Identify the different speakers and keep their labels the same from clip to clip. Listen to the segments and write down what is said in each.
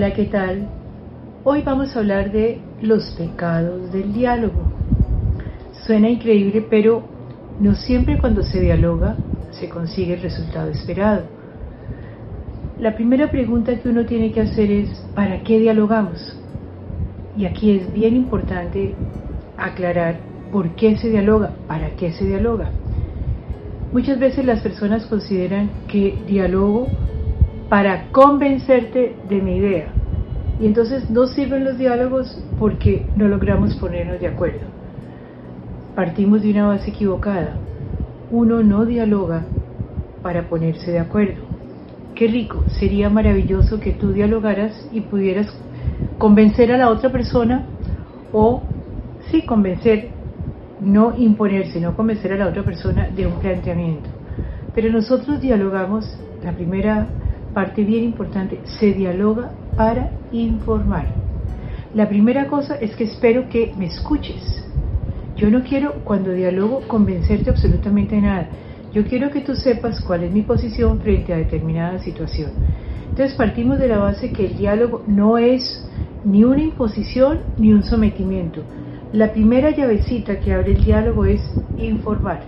Speaker 1: Hola, ¿qué tal? Hoy vamos a hablar de los pecados del diálogo. Suena increíble, pero no siempre cuando se dialoga se consigue el resultado esperado. La primera pregunta que uno tiene que hacer es ¿para qué dialogamos? Y aquí es bien importante aclarar por qué se dialoga, para qué se dialoga. Muchas veces las personas consideran que dialogo para convencerte de mi idea. Y entonces no sirven los diálogos porque no logramos ponernos de acuerdo. Partimos de una base equivocada. Uno no dialoga para ponerse de acuerdo. Qué rico, sería maravilloso que tú dialogaras y pudieras convencer a la otra persona, o sí convencer, no imponer, sino convencer a la otra persona de un planteamiento. Pero nosotros dialogamos, la primera parte bien importante, se dialoga para informar. La primera cosa es que espero que me escuches. Yo no quiero, cuando dialogo, convencerte absolutamente de nada. Yo quiero que tú sepas cuál es mi posición frente a determinada situación. Entonces partimos de la base que el diálogo no es ni una imposición ni un sometimiento. La primera llavecita que abre el diálogo es informar.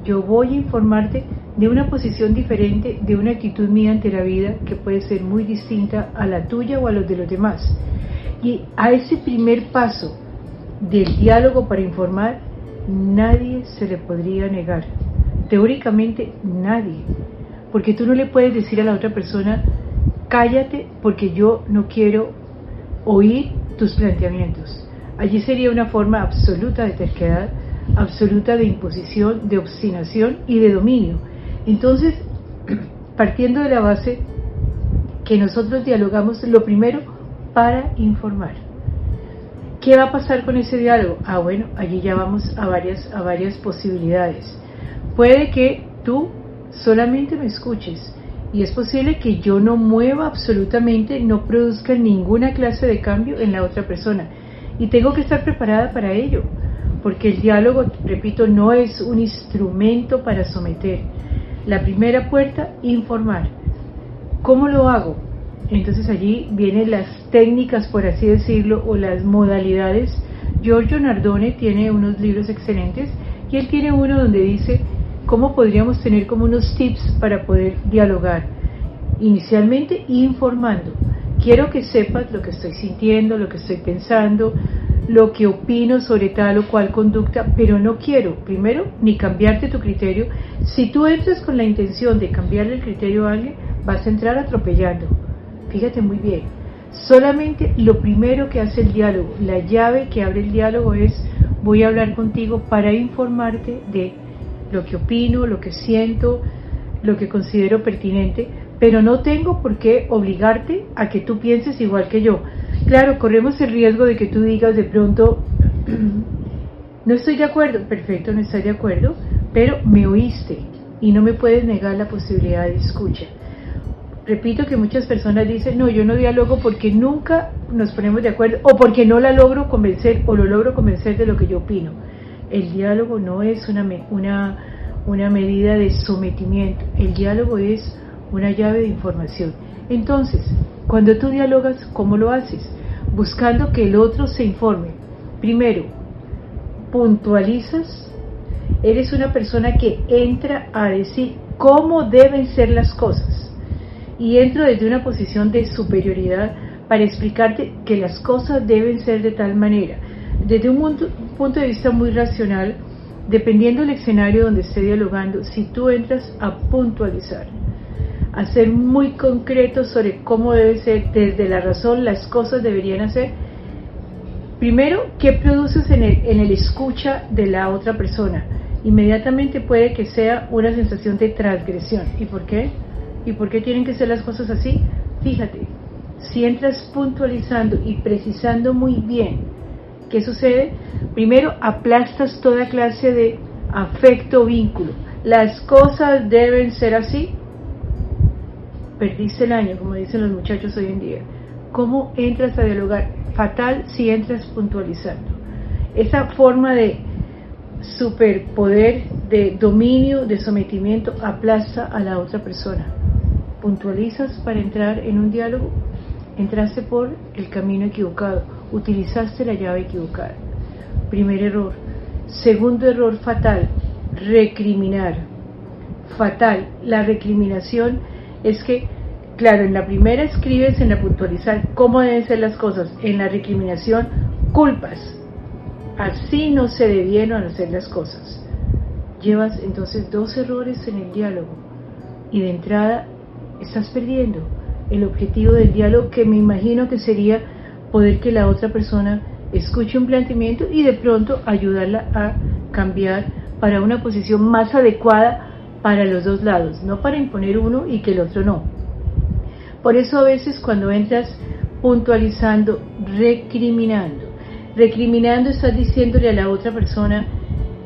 Speaker 1: Yo voy a informarte de una posición diferente, de una actitud mía ante la vida que puede ser muy distinta a la tuya o a los de los demás. Y a ese primer paso del diálogo para informar, nadie se le podría negar. Teóricamente nadie. Porque tú no le puedes decir a la otra persona, cállate porque yo no quiero oír tus planteamientos. Allí sería una forma absoluta de terquedad, absoluta de imposición, de obstinación y de dominio. Entonces, partiendo de la base que nosotros dialogamos, lo primero, para informar. ¿Qué va a pasar con ese diálogo? Bueno, allí ya vamos a varias posibilidades. Puede que tú solamente me escuches, y es posible que yo no mueva absolutamente, no produzca ninguna clase de cambio en la otra persona, y tengo que estar preparada para ello, porque el diálogo, repito, no es un instrumento para someter. La primera puerta, informar. ¿Cómo lo hago? Entonces allí vienen las técnicas, por así decirlo, o las modalidades. Giorgio Nardone tiene unos libros excelentes, y él tiene uno donde dice cómo podríamos tener como unos tips para poder dialogar. Inicialmente, informando. Quiero que sepas lo que estoy sintiendo, lo que estoy pensando, lo que opino sobre tal o cual conducta, pero no quiero, primero, ni cambiarte tu criterio. Si tú entras con la intención de cambiarle el criterio a alguien, vas a entrar atropellando. Fíjate muy bien. Solamente lo primero que hace el diálogo, la llave que abre el diálogo es, voy a hablar contigo para informarte de lo que opino, lo que siento, lo que considero pertinente, pero no tengo por qué obligarte a que tú pienses igual que yo. Claro, corremos el riesgo de que tú digas de pronto, no estoy de acuerdo. Perfecto, no estoy de acuerdo, pero me oíste y no me puedes negar la posibilidad de escucha. Repito que muchas personas dicen, no, yo no dialogo porque nunca nos ponemos de acuerdo, o porque no la logro convencer, o lo logro convencer de lo que yo opino. El diálogo no es una medida de sometimiento, el diálogo es una llave de información. Entonces, cuando tú dialogas, ¿cómo lo haces? Buscando que el otro se informe. Primero, puntualizas. Eres una persona que entra a decir cómo deben ser las cosas. Y entro desde una posición de superioridad para explicarte que las cosas deben ser de tal manera. Desde un punto de vista muy racional, dependiendo del escenario donde esté dialogando, si tú entras a puntualizar, a ser muy concreto sobre cómo debe ser, desde la razón, las cosas deberían hacer. Primero, ¿qué produces en el escucha de la otra persona? Inmediatamente puede que sea una sensación de transgresión. ¿Y por qué? ¿Y por qué tienen que ser las cosas así? Fíjate, si entras puntualizando y precisando muy bien, ¿qué sucede? Primero, aplastas toda clase de afecto o vínculo. Las cosas deben ser así. Perdiste el año, como dicen los muchachos hoy en día. ¿Cómo entras a dialogar? Fatal si entras puntualizando. Esa forma de superpoder, de dominio, de sometimiento, aplasta a la otra persona. Puntualizas para entrar en un diálogo. entraste por el camino equivocado, utilizaste la llave equivocada. Primer error. Segundo error fatal, recriminar. Fatal. La recriminación es que, claro, en la primera escribes en la puntualizar cómo deben ser las cosas, en la recriminación culpas. Así no se debieron hacer las cosas. Llevas entonces 2 errores en el diálogo y de entrada estás perdiendo el objetivo del diálogo, que me imagino que sería poder que la otra persona escuche un planteamiento y de pronto ayudarla a cambiar para una posición más adecuada para los dos lados, no para imponer uno y que el otro no. Por eso a veces cuando entras puntualizando, recriminando estás diciéndole a la otra persona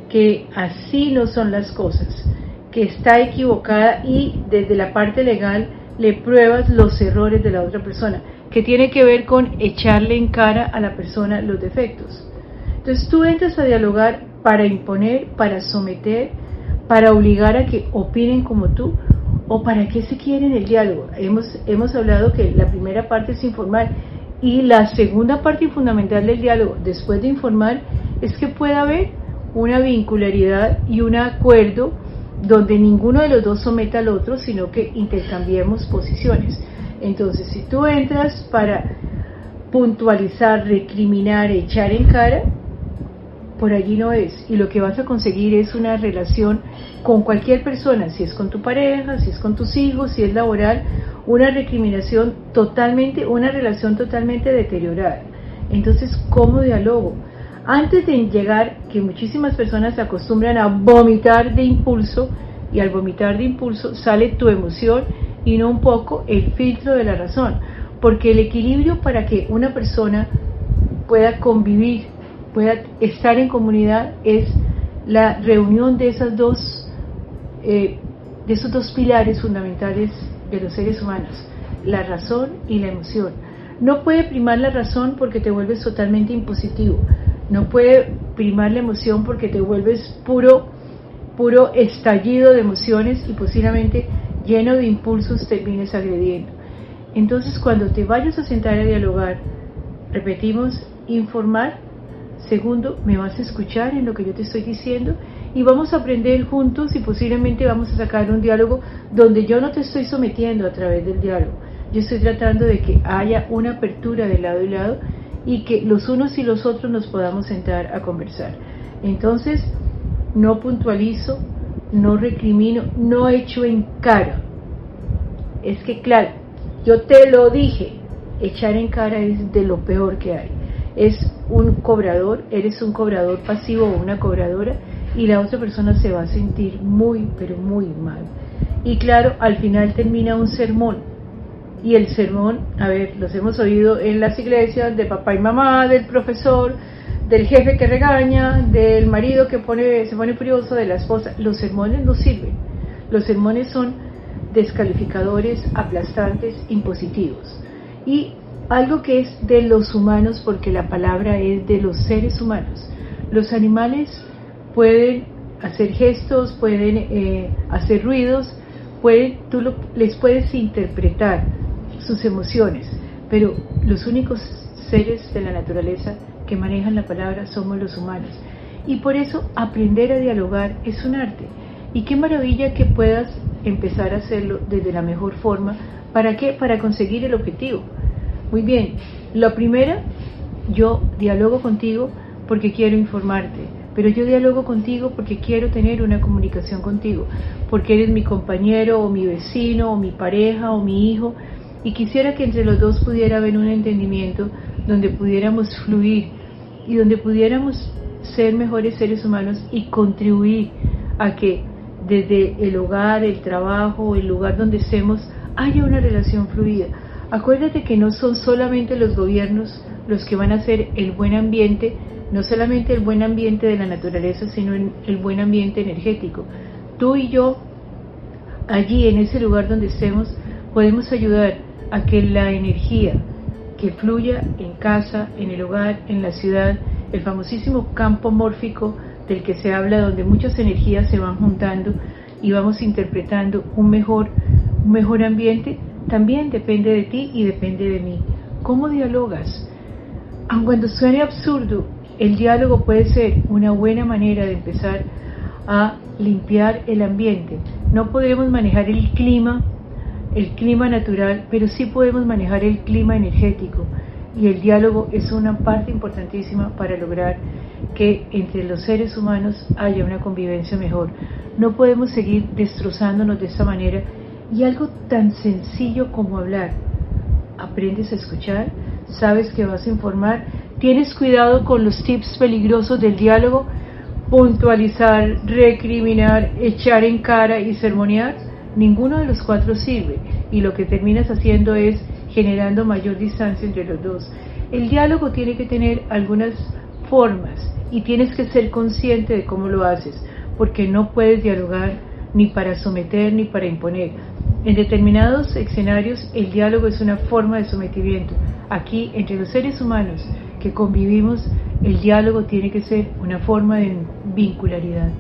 Speaker 1: que así no son las cosas, que está equivocada, y desde la parte legal le pruebas los errores de la otra persona, que tiene que ver con echarle en cara a la persona los defectos. Entonces tú entras a dialogar para imponer, para someter, para obligar a que opinen como tú, o para qué se quiere en el diálogo. Hemos hablado que la primera parte es informar, y la segunda parte fundamental del diálogo, después de informar, es que pueda haber una vincularidad y un acuerdo donde ninguno de los dos someta al otro, sino que intercambiemos posiciones. Entonces, si tú entras para puntualizar, recriminar, echar en cara, por allí no es, y lo que vas a conseguir es una relación con cualquier persona, si es con tu pareja, si es con tus hijos, si es laboral, una recriminación totalmente, una relación totalmente deteriorada. Entonces, ¿cómo dialogo? Antes de llegar, que muchísimas personas se acostumbran a vomitar de impulso, y al vomitar de impulso sale tu emoción y no un poco el filtro de la razón, porque el equilibrio para que una persona pueda convivir, pueda estar en comunidad, es la reunión de esos dos pilares fundamentales de los seres humanos, la razón y la emoción. No puede primar la razón porque te vuelves totalmente impositivo, no puede primar la emoción porque te vuelves puro estallido de emociones y posiblemente lleno de impulsos termines agrediendo. Entonces, cuando te vayas a sentar a dialogar, repetimos, informar. Segundo, me vas a escuchar en lo que yo te estoy diciendo y vamos a aprender juntos, y posiblemente vamos a sacar un diálogo donde yo no te estoy sometiendo a través del diálogo. Yo estoy tratando de que haya una apertura de lado y lado y que los unos y los otros nos podamos sentar a conversar. Entonces, no puntualizo, no recrimino, no echo en cara. Es que claro, yo te lo dije, echar en cara es de lo peor que hay. Es un cobrador, eres un cobrador pasivo o una cobradora, y la otra persona se va a sentir muy, pero muy mal. Y claro, al final termina un sermón. Y el sermón, a ver, los hemos oído en las iglesias de papá y mamá, del profesor, del jefe que regaña, del marido que se pone furioso, de la esposa. Los sermones no sirven. Los sermones son descalificadores, aplastantes, impositivos. Y algo que es de los humanos, porque la palabra es de los seres humanos. Los animales pueden hacer gestos, pueden hacer ruidos, les puedes interpretar sus emociones, pero los únicos seres de la naturaleza que manejan la palabra somos los humanos. Y por eso aprender a dialogar es un arte. Y qué maravilla que puedas empezar a hacerlo desde la mejor forma. ¿Para qué? Para conseguir el objetivo. Muy bien, la primera, yo dialogo contigo porque quiero informarte, pero yo dialogo contigo porque quiero tener una comunicación contigo, porque eres mi compañero o mi vecino o mi pareja o mi hijo, y quisiera que entre los dos pudiera haber un entendimiento donde pudiéramos fluir y donde pudiéramos ser mejores seres humanos y contribuir a que desde el hogar, el trabajo, el lugar donde estemos, haya una relación fluida. Acuérdate que no son solamente los gobiernos los que van a hacer el buen ambiente, no solamente el buen ambiente de la naturaleza, sino el buen ambiente energético. Tú y yo, allí en ese lugar donde estemos, podemos ayudar a que la energía que fluya en casa, en el hogar, en la ciudad, el famosísimo campo mórfico del que se habla, donde muchas energías se van juntando y vamos interpretando un mejor ambiente, también depende de ti y depende de mí. ¿Cómo dialogas? Aun cuando suene absurdo, el diálogo puede ser una buena manera de empezar a limpiar el ambiente. No podemos manejar el clima natural, pero sí podemos manejar el clima energético. Y el diálogo es una parte importantísima para lograr que entre los seres humanos haya una convivencia mejor. No podemos seguir destrozándonos de esta manera. Y algo tan sencillo como hablar. Aprendes a escuchar, sabes que vas a informar, tienes cuidado con los tips peligrosos del diálogo, puntualizar, recriminar, echar en cara y sermonear. Ninguno de los cuatro sirve y lo que terminas haciendo es generando mayor distancia entre los dos. El diálogo tiene que tener algunas formas y tienes que ser consciente de cómo lo haces, porque no puedes dialogar ni para someter ni para imponer. En determinados escenarios el diálogo es una forma de sometimiento. Aquí, entre los seres humanos que convivimos, el diálogo tiene que ser una forma de vincularidad.